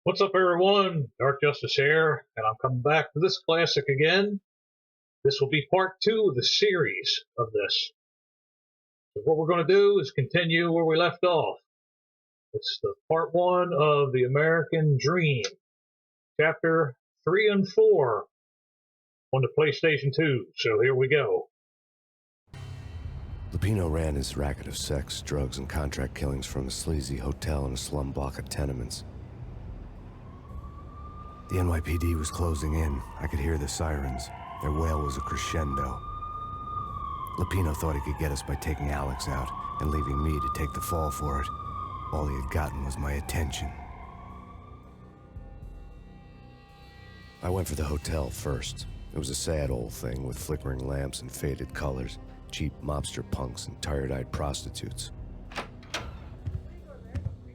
What's up, everyone? Dark Justice here, and I'm coming back to this classic again. This will be part 2 of the series of this. So what we're going to do is continue where we left off. It's the part 1 of The American Dream, chapter 3 and 4 on the PlayStation 2. So here we go. Lupino ran his racket of sex, drugs, and contract killings from a sleazy hotel in a slum block of tenements. The NYPD was closing in. I could hear the sirens. Their wail was a crescendo. Lupino thought he could get us by taking Alex out and leaving me to take the fall for it. All he had gotten was my attention. I went for the hotel first. It was a sad old thing with flickering lamps and faded colors, cheap mobster punks and tired-eyed prostitutes.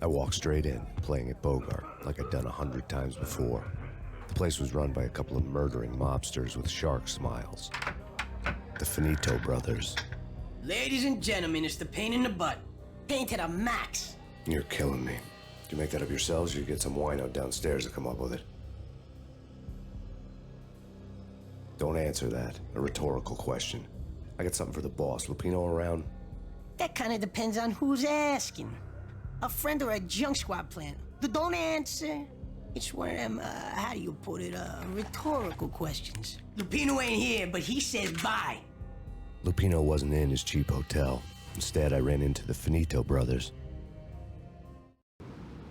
I walked straight in, playing at Bogart, like I'd done 100 times before. The place was run by a couple of murdering mobsters with shark smiles. The Finito brothers. Ladies and gentlemen, it's the pain in the butt. Pain to the max. You're killing me. Do you make that up yourselves, or you get some wino downstairs to come up with it? Don't answer that. A rhetorical question. I got something for the boss. Lupino around? That kind of depends on who's asking. A friend or a junk squad plan. Don't answer. It's one of them, how do you put it, rhetorical questions. Lupino ain't here, but he says bye. Lupino wasn't in his cheap hotel. Instead, I ran into the Finito brothers.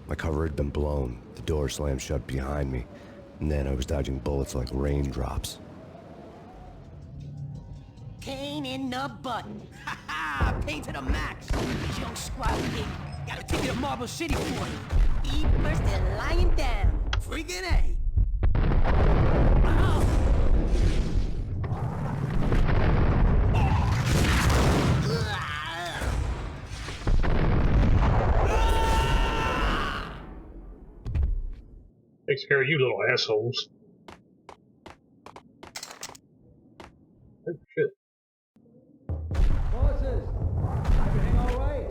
My cover had been blown. The door slammed shut behind me, and then I was dodging bullets like raindrops. Pain in the butt. Ha ha! Pain to the max. Junk squad pig. Gotta take you to Marble City for it. Eat first and lying down. Friggin' A. Oh. Takes care of you little assholes. Oh, shit. Bosses! Everything all right?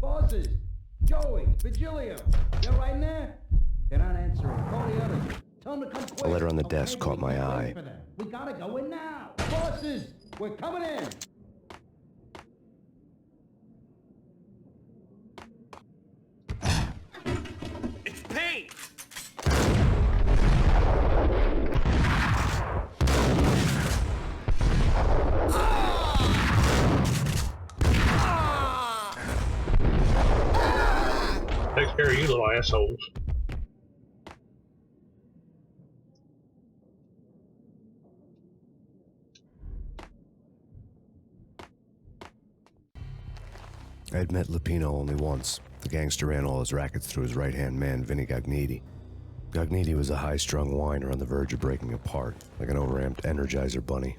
Bosses! Joey! Vigilio! They're right in there? They're not answering. Call the others. Tell them to come quick. A letter on the Okay, desk caught my eye. We gotta go in now! Bosses! We're coming in! It's Payne! Takes care of you little assholes. I had met Lupino only once. The gangster ran all his rackets through his right-hand man, Vinny Gagniti. Gagniti was a high-strung whiner on the verge of breaking apart, like an overamped Energizer bunny.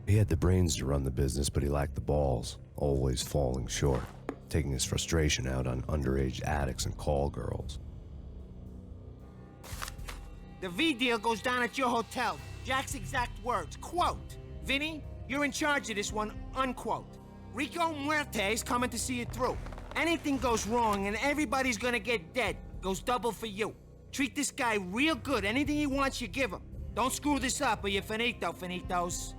He had the brains to run the business, but he lacked the balls, always falling short, taking his frustration out on underage addicts and call girls. The V deal goes down at your hotel. Jack's exact words, quote, Vinny, you're in charge of this one, unquote. Rico Muerte's coming to see it through. Anything goes wrong and everybody's gonna get dead. Goes double for you. Treat this guy real good. Anything he wants, you give him. Don't screw this up or you're finito, finitos.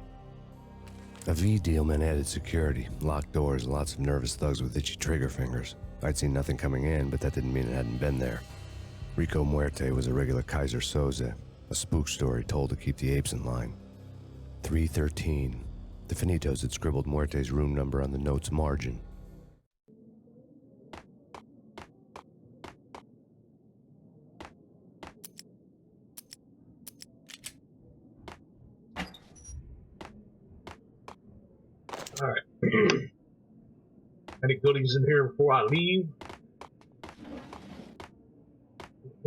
A V deal meant added security, locked doors, and lots of nervous thugs with itchy trigger fingers. I'd seen nothing coming in, but that didn't mean it hadn't been there. Rico Muerte was a regular Kaiser Soze, a spook story told to keep the apes in line. 313. The Finitos had scribbled Muerte's room number on the note's margin. Alright. Any goodies in here before I leave?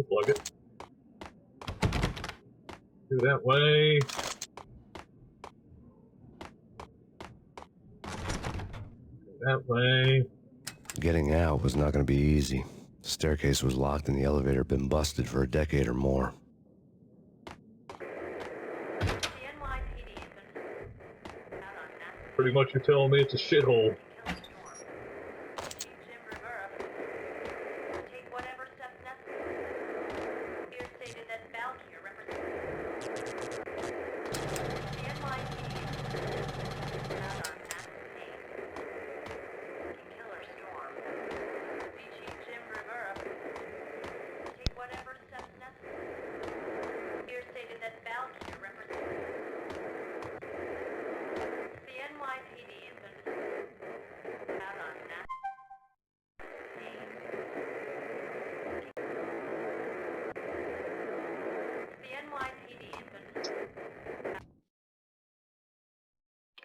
Plug it. Do that way. That way. Getting out was not going to be easy. The staircase was locked and the elevator had been busted for a decade or more. Pretty much you're telling me it's a shithole.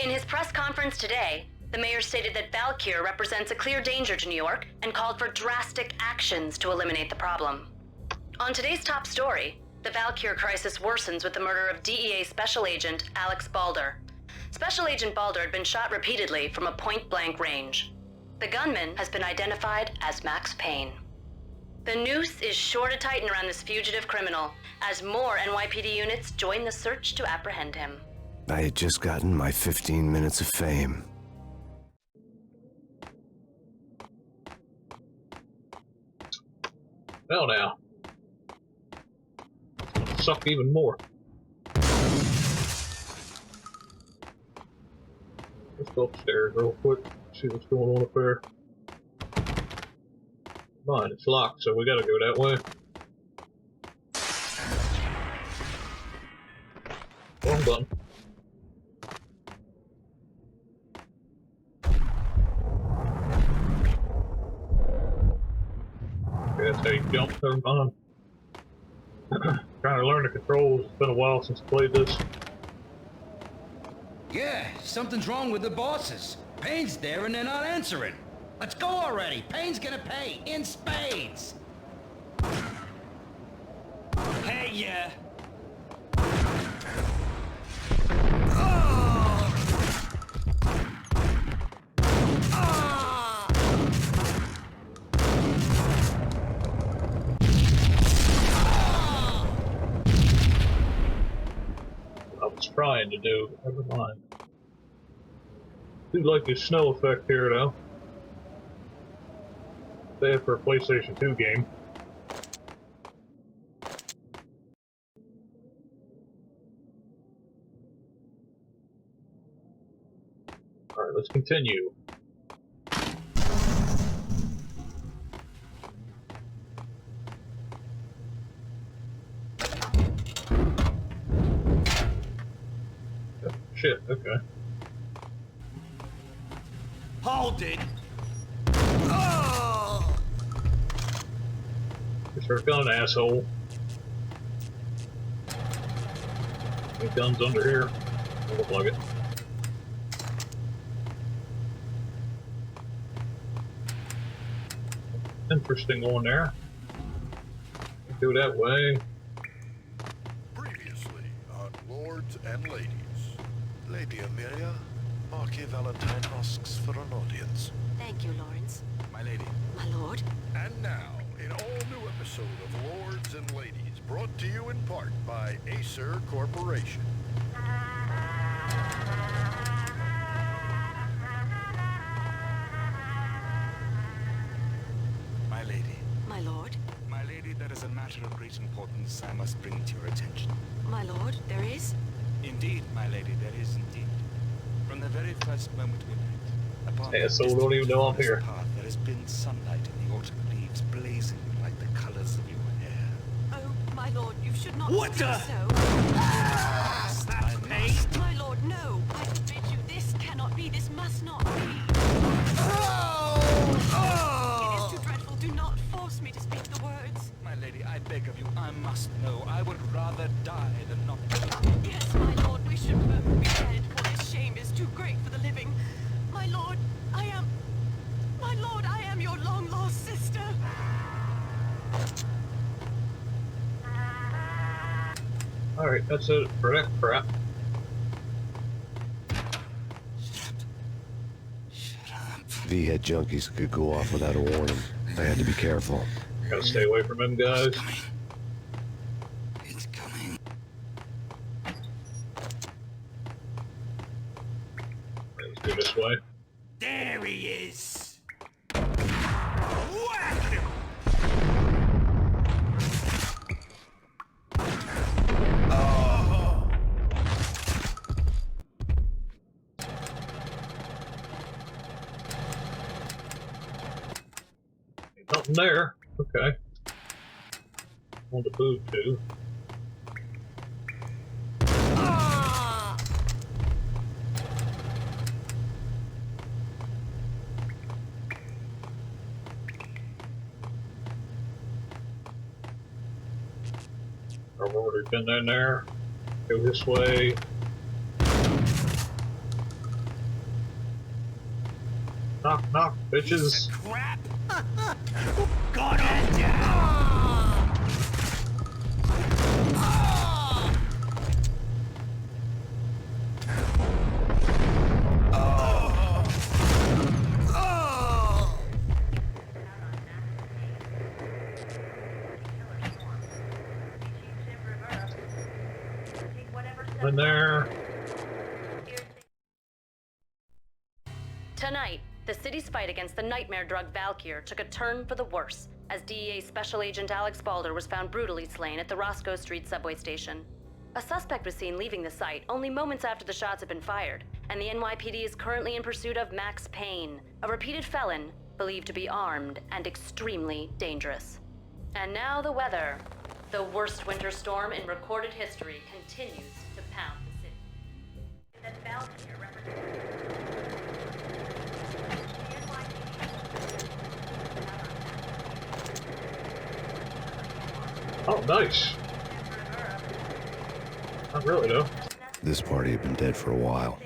In his press conference today, the mayor stated that Valkyr represents a clear danger to New York and called for drastic actions to eliminate the problem. On today's top story, the Valkyr crisis worsens with the murder of DEA Special Agent Alex Balder. Special Agent Balder had been shot repeatedly from a point-blank range. The gunman has been identified as Max Payne. The noose is sure to tighten around this fugitive criminal as more NYPD units join the search to apprehend him. I had just gotten my 15 minutes of fame. Well now. Suck even more. Let's go upstairs real quick, see what's going on up there. Come on, it's locked, so we gotta go that way. Wrong button. Okay, that's how you jump. Never mind. Trying to learn the controls. It's been a while since I played this. Yeah, something's wrong with the bosses. Payne's there and they're not answering. Let's go already. Payne's gonna pay in spades. Hey, yeah. Trying to do, but never mind. Do like this snow effect here though. Bad for a PlayStation 2 game. Alright, let's continue. Shit, okay. Hold it! It's our gun, asshole. Any guns under here? Don't look like it. Interesting on there. Go that way. Previously on Lords and Ladies. Lady Amelia, Marquis Valentine asks for an audience. Thank you, Lawrence. My lady. My lord. And now, an all-new episode of Lords and Ladies, brought to you in part by Acer Corporation. My lady. My lord. My lady, there is a matter of great importance I must bring to your attention. My lord, there is? Indeed, my lady, there is indeed. From the very first moment we met, upon Hey, so we don't even know I'm here. path, there has been sunlight in the autumn leaves blazing like the colors of your hair. Oh, my lord, you should not What do the- so. I must. My lord, no. I forbid you. This cannot be. This must not be. It is too dreadful. Do not force me to speak the words. My lady, I beg of you, I must know. I would rather die than not. Yes, my lord, we should both be dead, for this shame is too great for the living. My lord, I am your long-lost sister. Alright, that's it for that crap. V had junkies that could go off without a warning. I had to be careful. Gotta stay away from them guys. It's coming. Let's go this way. There he is! Whack him! Oh! Ain't nothing there. Okay. On the food too. I've already been in there. Go this way. Knock, knock, bitches. Crap! Got it! In there. Tonight, the city's fight against the nightmare drug Valkyr took a turn for the worse as DEA Special Agent Alex Balder was found brutally slain at the Roscoe Street subway station. A suspect was seen leaving the site only moments after the shots had been fired, and the NYPD is currently in pursuit of Max Payne, a repeated felon believed to be armed and extremely dangerous. And now the weather. The worst winter storm in recorded history continues to pound the city. That Valkyr Oh, nice. Not really, though. This party had been dead for a while.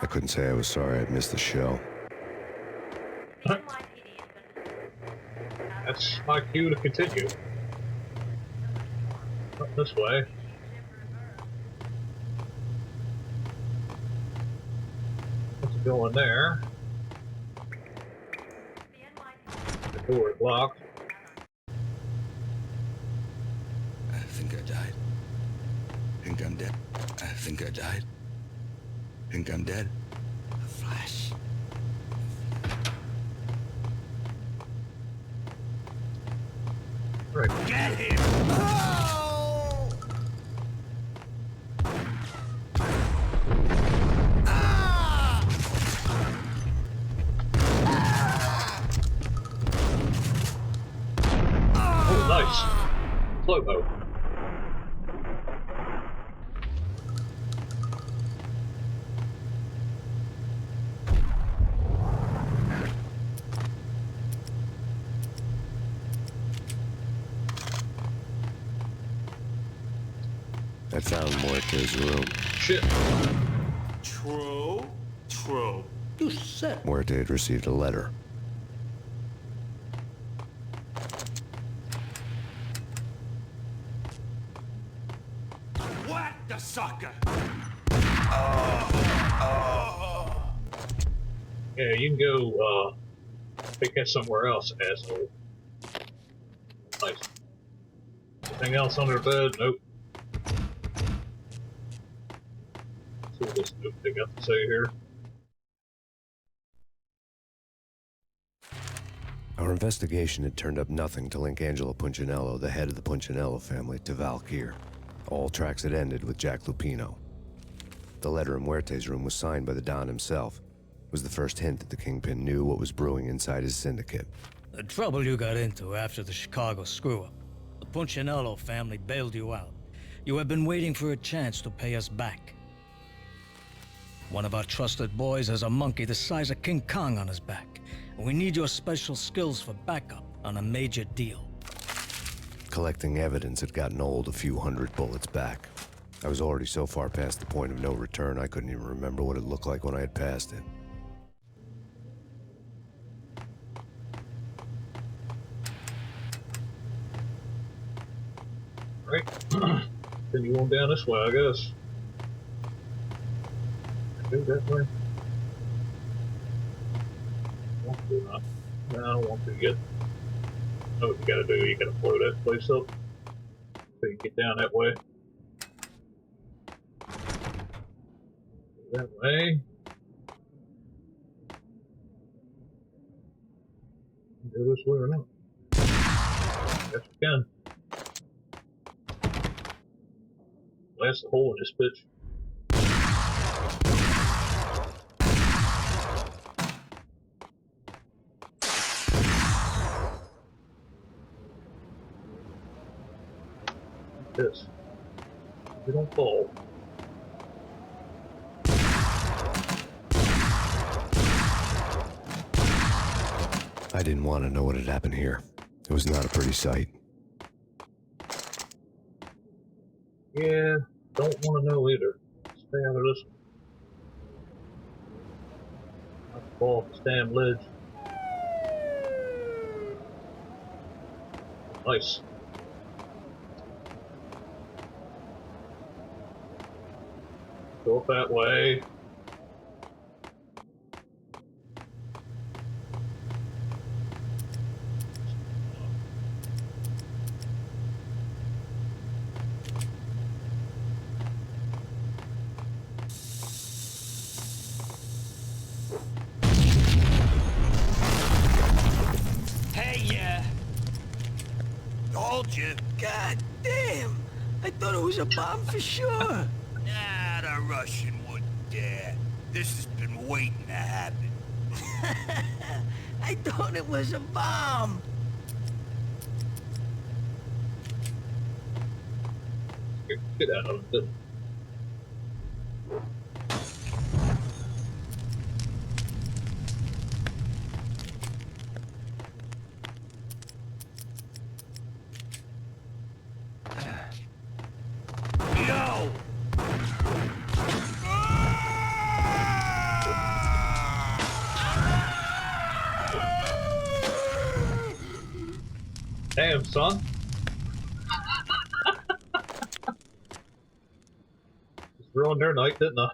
I couldn't say I was sorry I'd missed the show. That's my cue to continue. Not this way. Let's go in there. The door is locked. I think I died. Think I'm dead. I think I died. Think I'm dead. A flash. Right. Get him! Oh! Ah! Oh, nice. Slow-mo. I found Muerte's room. Shit. True. True. You said Muerte had received a letter. What the sucker? Yeah, you can go, pick that somewhere else, asshole. Nice. Anything else under the bed? Nope. See what this dude they got to say here. Our investigation had turned up nothing to link Angelo Punchinello, the head of the Punchinello family, to Valkyr. All tracks had ended with Jack Lupino. The letter in Muerte's room was signed by the Don himself. It was the first hint that the Kingpin knew what was brewing inside his syndicate. The trouble you got into after the Chicago screw-up. The Punchinello family bailed you out. You have been waiting for a chance to pay us back. One of our trusted boys has a monkey the size of King Kong on his back. And we need your special skills for backup on a major deal. Collecting evidence had gotten old a few hundred bullets back. I was already so far past the point of no return, I couldn't even remember what it looked like when I had passed it. Right. Continue on down this way, I guess. Go that way. Want to not? No, I don't want to yet. Know what you gotta do, you gotta blow that place up. So you can get down that way. That way. Go this way or not? Yes, we can. Blast the hole in this bitch. This. We don't fall. I didn't want to know what had happened here. It was not a pretty sight. Yeah, don't want to know either. Stay out of this one. Not fall off this damn ledge. Nice. Go up that way. Told you. God damn! I thought it was a bomb for sure. Nah, the Russian wouldn't dare. This has been waiting to happen. I thought it was a bomb. Get out of it. Yo! Damn, son. Just ruined their night, didn't I?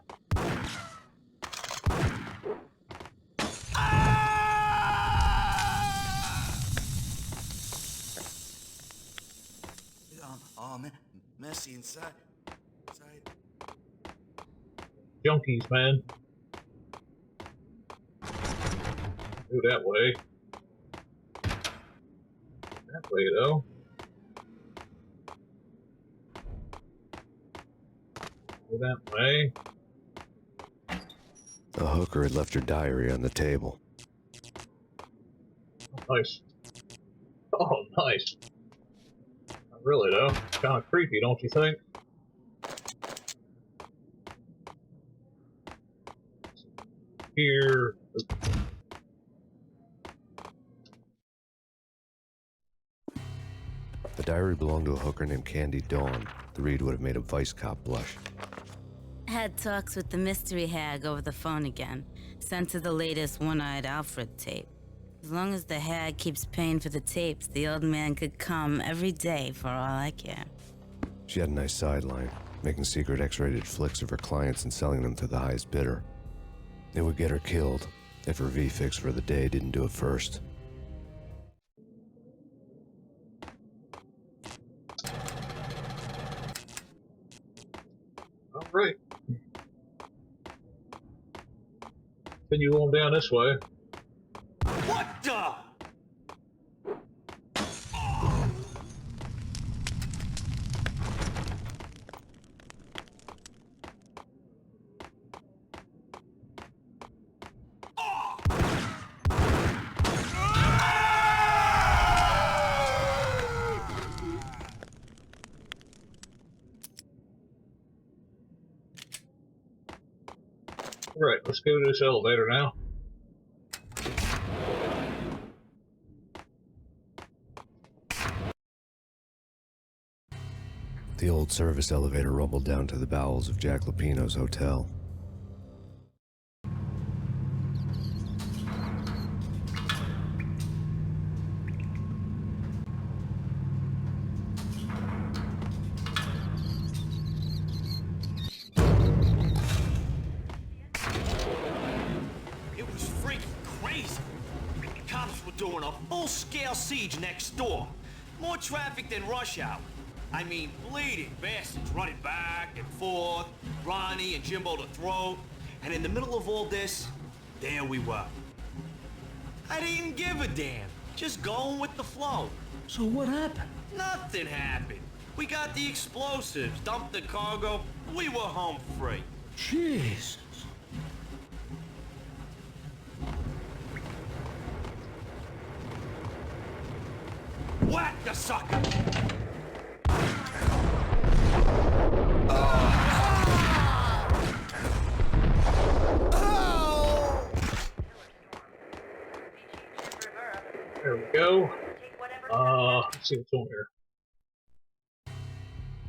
Oh, man. Messy inside. Junkies, man. Go that way. That way, though. Go that way. The hooker had left her diary on the table. Oh, nice. Oh, nice. Not really, though. Kind of creepy, don't you think? Here. The diary belonged to a hooker named Candy Dawn. The read would have made a vice cop blush. Had talks with the mystery hag over the phone again. Sent her the latest One-Eyed Alfred tape. As long as the hag keeps paying for the tapes, the old man could come every day for all I care. She had a nice sideline, making secret X-rated flicks of her clients and selling them to the highest bidder. It would get her killed if her V-fix for the day didn't do it first. All right. Continue on down this way. What the? All right, let's go to this elevator now. The old service elevator rumbled down to the bowels of Jack Lupino's hotel. It was freaking crazy. Cops were doing a full-scale siege next door. More traffic than rush hour. I mean, bleeding bastards running back and forth, Ronnie and Jimbo to throat. And in the middle of all this, there we were. I didn't give a damn. Just going with the flow. So what happened? Nothing happened. We got the explosives, dumped the cargo, we were home free. Jesus. Whack the sucker! There we go. Let's see what's on here.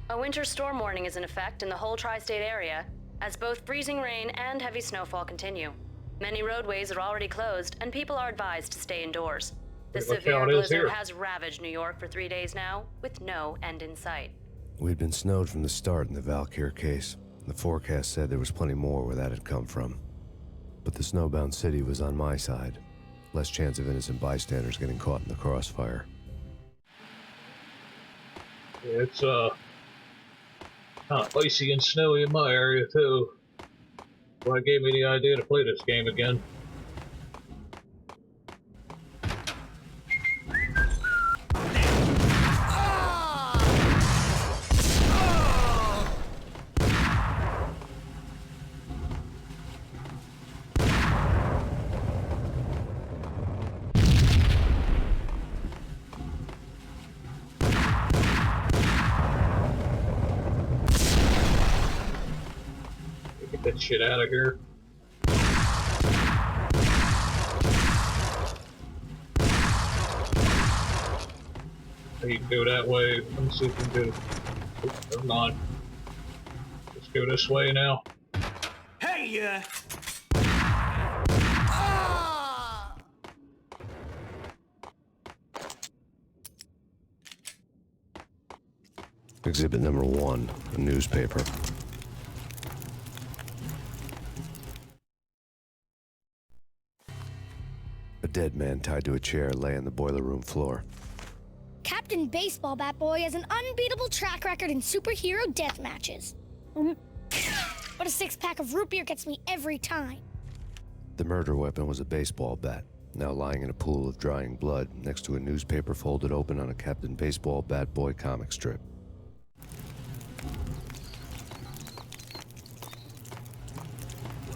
A winter storm warning is in effect in the whole tri-state area, as both freezing rain and heavy snowfall continue. Many roadways are already closed, and people are advised to stay indoors. The Pretty much severe how it is blizzard here. has ravaged New York for 3 days now, with no end in sight. We'd been snowed from the start in the Valkyr case. The forecast said there was plenty more where that had come from. But the snowbound city was on my side. Less chance of innocent bystanders getting caught in the crossfire. Yeah, it's kind of icy and snowy in my area too. Well, that gave me the idea to play this game again. Get that shit out of here. You can go that way. Let me see if we can go. Oops, never mind. Let's go this way now. Hey, Exhibit number 1, a newspaper. A dead man tied to a chair lay on the boiler room floor. Captain Baseball Bat Boy has an unbeatable track record in superhero death matches. But a 6-pack of root beer gets me every time. The murder weapon was a baseball bat, now lying in a pool of drying blood next to a newspaper folded open on a Captain Baseball Bat Boy comic strip.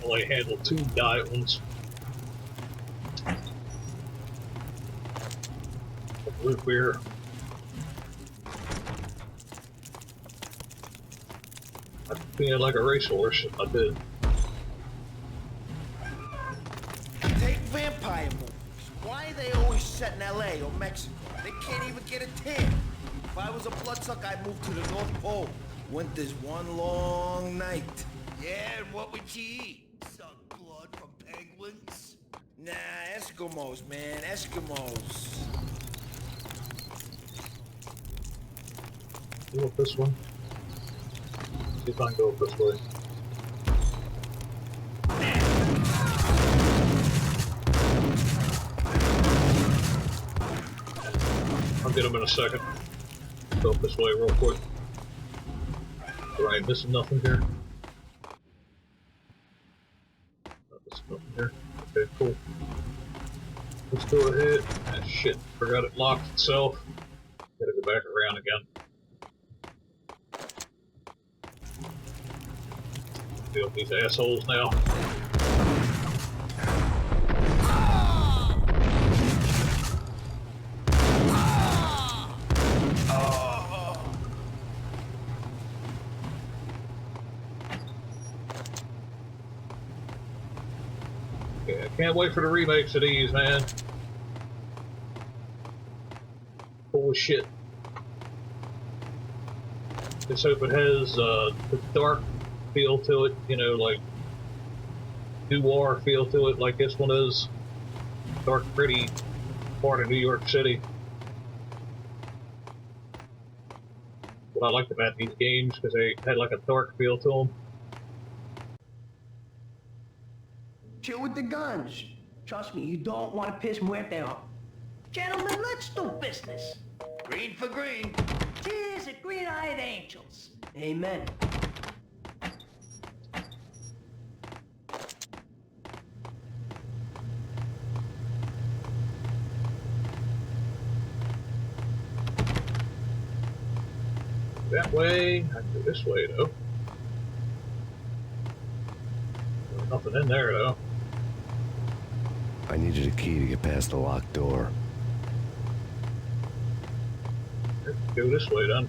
Only handle 2 diamonds. Root beer. I'd feel like a racehorse if I did. take vampire movies. Why are they always set in LA or Mexico? They can't even get a tan. If I was a bloodsucker, I'd move to the North Pole. Winter's one long night. Yeah, and what would you eat? Suck blood from penguins? Nah, Eskimos, man, Eskimos. Go up this one. See if I can go up this way. I'll get him in a second. Go up this way real quick. Right, missing nothing here. Not missing nothing here. Okay, cool. Let's go ahead. Ah, shit, forgot it locked itself. Gotta go back around again. Deal with these assholes now. Okay, I can't wait for the remakes of these, man. Holy shit. Just hope it has the dark feel to it, you know, like noir feel to it, like this one is. Dark, pretty part of New York City. What I liked about these games, because they had like a dark feel to them. Chill with the guns. Trust me, you don't want to piss Muerte off. Gentlemen, let's do business. Green for green. Cheers at green-eyed angels. Amen. That way, I can go this way though. There's nothing in there though. I needed a key to get past the locked door. Let's go this way then.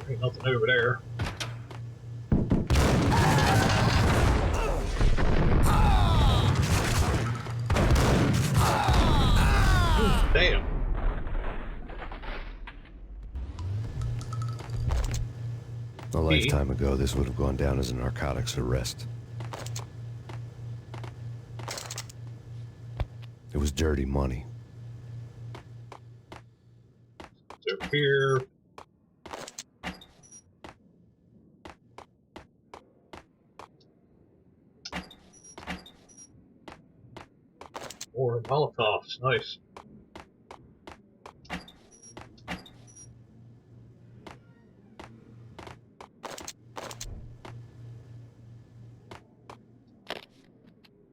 There ain't nothing over there. Damn. A lifetime ago, this would have gone down as a narcotics arrest. was dirty money. Over here. More Molotovs, nice.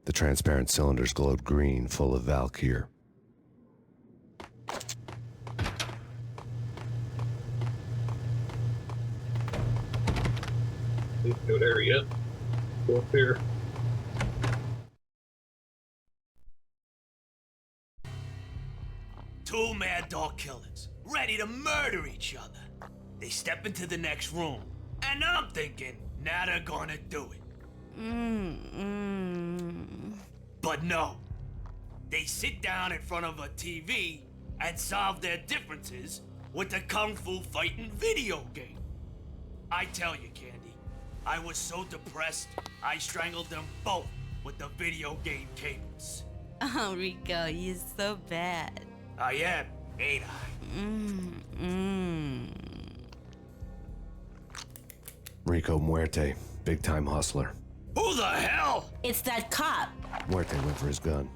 The transparent cylinders glowed green, full of Valkyr. Didn't go there yet. Go up here. Two mad dog killers, ready to murder each other. They step into the next room, and I'm thinking, now they're gonna do it. But no. They sit down in front of a TV and solve their differences with the Kung Fu fighting video game. I tell you, Candy, I was so depressed, I strangled them both with the video game cables. Oh, Rico, you're so bad. I am, ain't I? Rico Muerte, big-time hustler. Who the hell? It's that cop. Muerte went for his gun.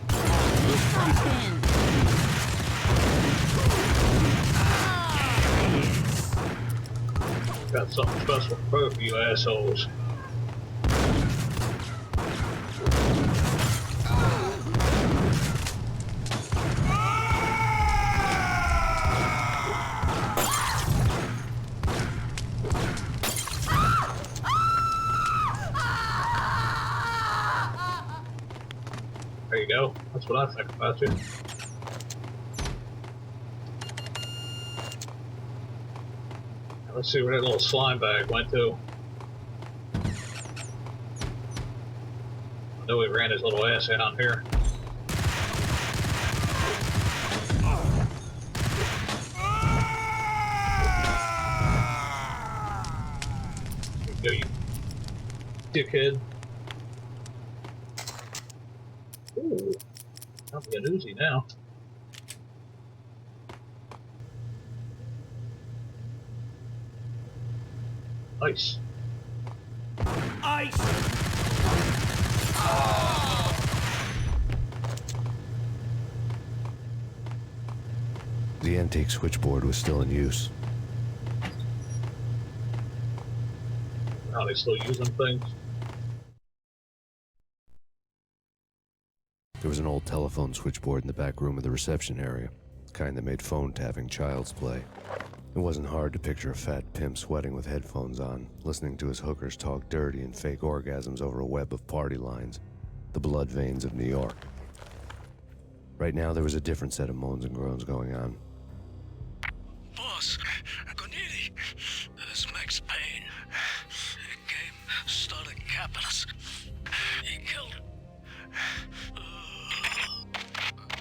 Do something. Got something special for both of you assholes. There you go. That's what I think about you. Now let's see where that little slime bag went to. I know he ran his little ass out here. There you go, you dickhead. Ooh, I'll be an Uzi now. Ice. Ice! The antique switchboard was still in use. Are they still using things? There was an old telephone switchboard in the back room of the reception area, the kind that made phone tapping child's play. It wasn't hard to picture a fat pimp sweating with headphones on, listening to his hookers talk dirty and fake orgasms over a web of party lines, the blood veins of New York. Right now, there was a different set of moans and groans going on. Boss, Gonidi, this is Max Payne. He came, started capping us. He killed him.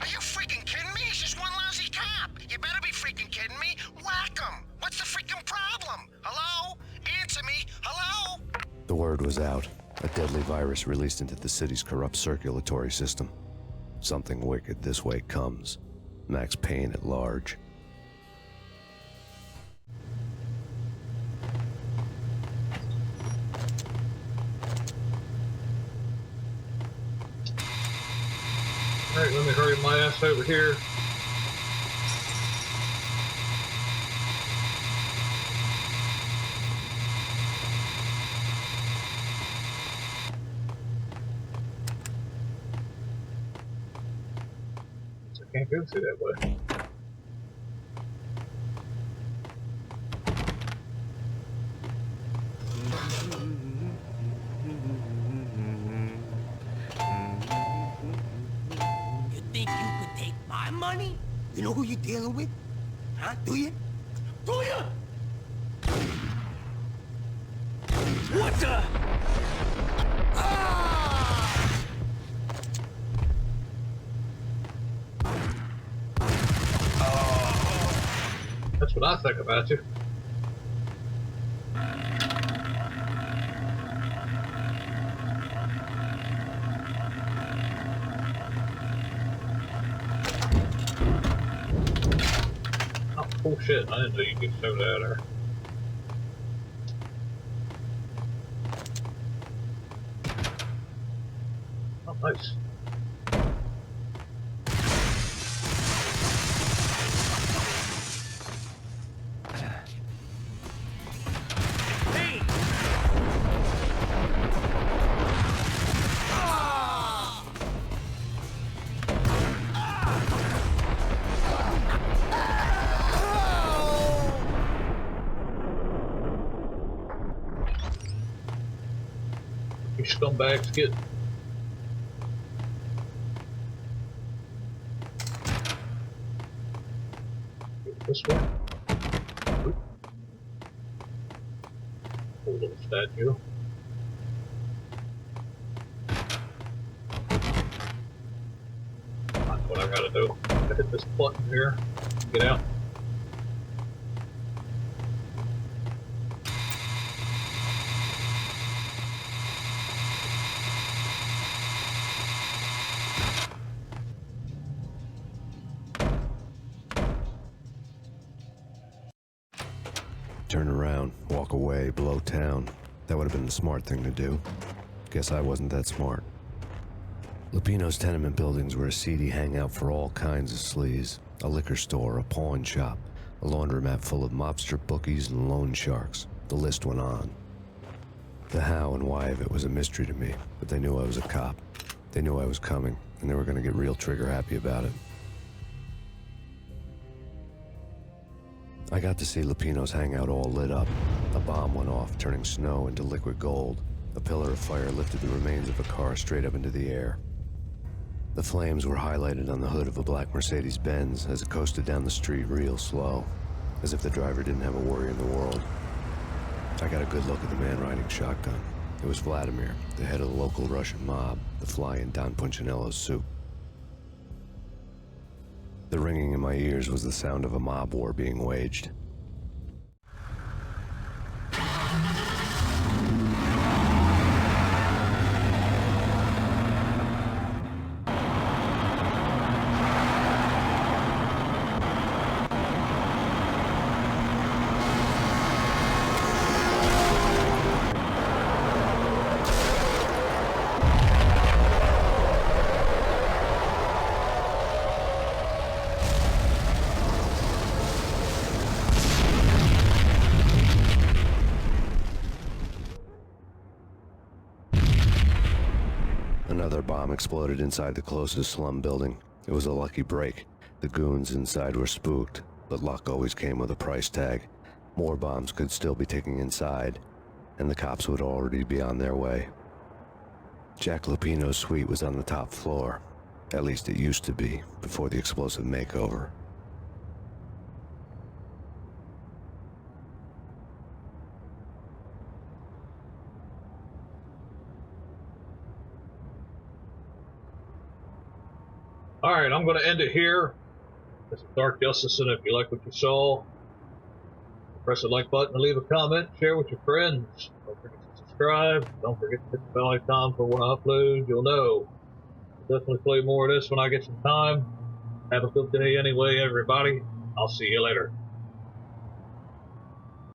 Are you freaking kidding me? He's just one lousy cop. You better be freaking kidding me. Whack him. What's the freaking problem? Hello? Answer me. Hello? The word was out, a deadly virus released into the city's corrupt circulatory system. Something wicked this way comes. Max Payne at large. Alright, let me hurry my ass over here. I can't go through that way. You think you could take my money? You know who you're dealing with? Huh? Do you? Do you? What the? That's what I think about you. Oh shit, I didn't know you could show that there. Oh, nice. You scumbags get. This way. Oop. Cool little statue. That's what I gotta do. I hit this button here. Get out. Turn around, walk away, blow town. That would have been the smart thing to do. Guess I wasn't that smart. Lupino's tenement buildings were a seedy hangout for all kinds of sleaze. A liquor store, a pawn shop, a laundromat full of mobster bookies and loan sharks. The list went on. The how and why of it was a mystery to me, but they knew I was a cop. They knew I was coming, and they were going to get real trigger happy about it. I got to see Lupino's hangout all lit up. A bomb went off, turning snow into liquid gold. A pillar of fire lifted the remains of a car straight up into the air. The flames were highlighted on the hood of a black Mercedes-Benz as it coasted down the street real slow, as if the driver didn't have a worry in the world. I got a good look at the man riding shotgun. It was Vladimir, the head of the local Russian mob, the fly in Don Punchinello's soup. The ringing in my ears was the sound of a mob war being waged. Another bomb exploded inside the closest slum building. It was a lucky break. The goons inside were spooked, but luck always came with a price tag. More bombs could still be ticking inside, and the cops would already be on their way. Jack Lupino's suite was on the top floor. At least it used to be, before the explosive makeover. Alright, I'm going to end it here. This is Dark Justice, and if you like what you saw, press the like button and leave a comment, share with your friends. Don't forget to subscribe. Don't forget to hit the bell icon for when I upload. You'll know. I'll definitely play more of this when I get some time. Have a good day anyway, everybody. I'll see you later.